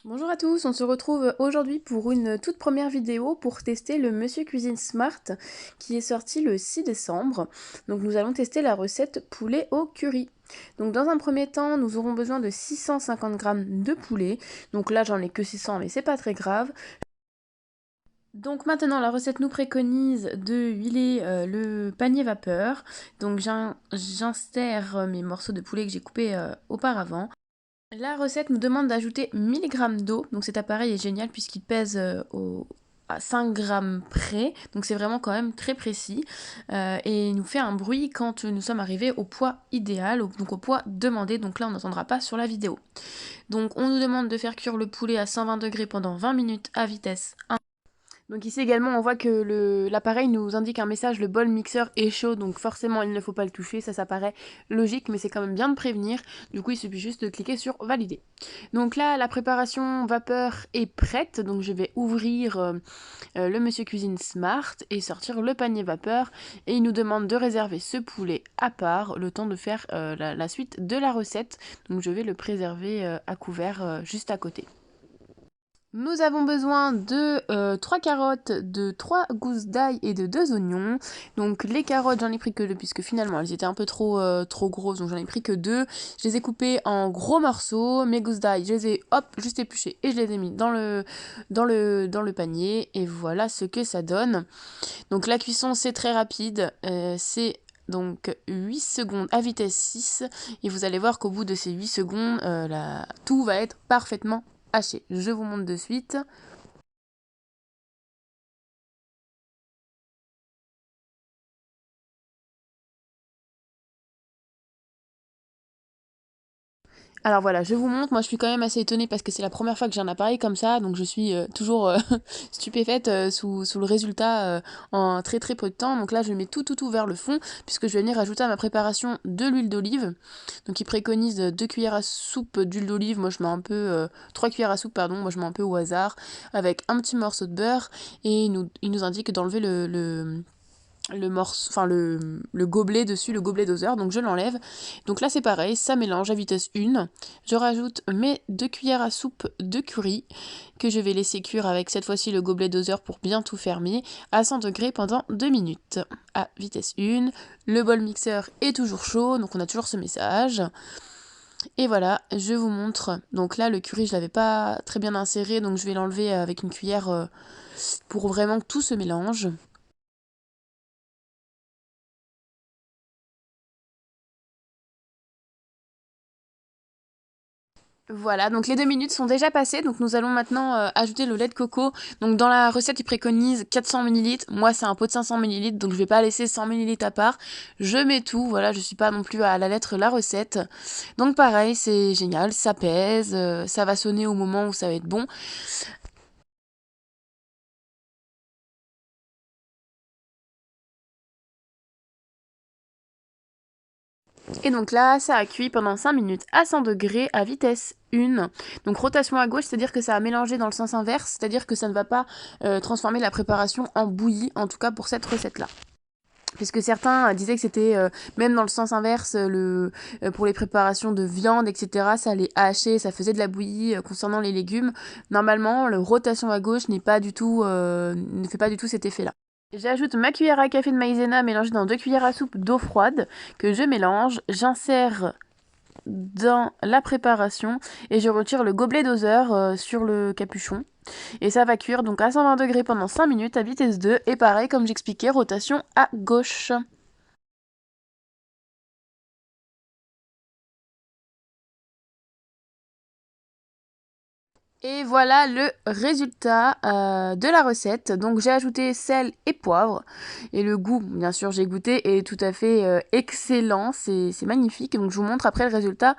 Bonjour à tous, on se retrouve aujourd'hui pour une toute première vidéo pour tester le Monsieur Cuisine Smart qui est sorti le 6 décembre. Donc nous allons tester la recette poulet au curry. Donc dans un premier temps, nous aurons besoin de 650 g de poulet. Donc là j'en ai que 600 mais c'est pas très grave. Donc maintenant la recette nous préconise de huiler le panier vapeur. Donc j'insère mes morceaux de poulet que j'ai coupés auparavant. La recette nous demande d'ajouter 1000 g d'eau, donc cet appareil est génial puisqu'il pèse à 5 grammes près, donc c'est vraiment quand même très précis, et il nous fait un bruit quand nous sommes arrivés au poids idéal, donc au poids demandé, donc là on n'entendra pas sur la vidéo. Donc on nous demande de faire cuire le poulet à 120 degrés pendant 20 minutes à vitesse 1. Donc ici également on voit que l'appareil nous indique un message, le bol mixeur est chaud, donc forcément il ne faut pas le toucher, ça paraît logique mais c'est quand même bien de prévenir, du coup il suffit juste de cliquer sur valider. Donc là la préparation vapeur est prête, donc je vais ouvrir le Monsieur Cuisine Smart et sortir le panier vapeur et il nous demande de réserver ce poulet à part le temps de faire la suite de la recette, donc je vais le préserver à couvert juste à côté. Nous avons besoin de 3 carottes, de 3 gousses d'ail et de 2 oignons. Donc les carottes, j'en ai pris que 2 puisque finalement elles étaient un peu trop grosses, donc j'en ai pris que 2. Je les ai coupées en gros morceaux. Mes gousses d'ail, je les ai juste épluchées et je les ai mis dans le panier. Et voilà ce que ça donne. Donc la cuisson c'est très rapide, c'est donc 8 secondes à vitesse 6 et vous allez voir qu'au bout de ces 8 secondes, tout va être parfaitement haché. Je vous montre de suite. Alors voilà, je vous montre, moi je suis quand même assez étonnée parce que c'est la première fois que j'ai un appareil comme ça, donc je suis toujours stupéfaite sous le résultat en très très peu de temps. Donc là je mets tout vers le fond puisque je vais venir ajouter à ma préparation de l'huile d'olive. Donc il préconise 2 cuillères à soupe d'huile d'olive, moi je mets un peu, 3 cuillères à soupe pardon, moi je mets un peu au hasard, avec un petit morceau de beurre et il nous indique d'enlever le gobelet dessus, le gobelet doseur, donc je l'enlève. Donc là c'est pareil, ça mélange à vitesse 1. Je rajoute mes 2 cuillères à soupe de curry que je vais laisser cuire avec cette fois-ci le gobelet doseur pour bien tout fermer à 100 degrés pendant 2 minutes à vitesse 1. Le bol mixeur est toujours chaud, donc on a toujours ce message. Et voilà, je vous montre. Donc là le curry je l'avais pas très bien inséré, donc je vais l'enlever avec une cuillère pour vraiment que tout se mélange. Voilà, donc les 2 minutes sont déjà passées, donc nous allons maintenant ajouter le lait de coco. Donc dans la recette, il préconise 400 ml. Moi, c'est un pot de 500 ml, donc je vais pas laisser 100 ml à part. Je mets tout, voilà, je suis pas non plus à la lettre la recette. Donc pareil, c'est génial, ça pèse, ça va sonner au moment où ça va être bon. Et donc là, ça a cuit pendant 5 minutes à 100 degrés à vitesse 1. Donc rotation à gauche, c'est-à-dire que ça a mélangé dans le sens inverse, c'est-à-dire que ça ne va pas transformer la préparation en bouillie, en tout cas pour cette recette-là. Puisque certains disaient que c'était même dans le sens inverse, pour les préparations de viande, etc., ça allait hacher, ça faisait de la bouillie concernant les légumes. Normalement, le rotation à gauche ne fait pas du tout cet effet-là. J'ajoute ma cuillère à café de maïzena mélangée dans 2 cuillères à soupe d'eau froide que je mélange. J'insère dans la préparation et je retire le gobelet doseur sur le capuchon. Et ça va cuire donc à 120 degrés pendant 5 minutes à vitesse 2 et pareil comme j'expliquais, rotation à gauche. Et voilà le résultat de la recette. Donc j'ai ajouté sel et poivre. Et le goût, bien sûr, j'ai goûté, est tout à fait excellent. C'est magnifique. Donc je vous montre après le résultat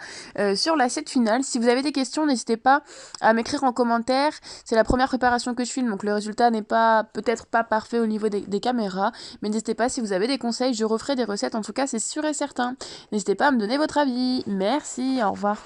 sur l'assiette finale. Si vous avez des questions, n'hésitez pas à m'écrire en commentaire. C'est la première préparation que je filme, donc le résultat n'est peut-être pas parfait au niveau des caméras. Mais n'hésitez pas, si vous avez des conseils, je referai des recettes. En tout cas, c'est sûr et certain. N'hésitez pas à me donner votre avis. Merci, au revoir.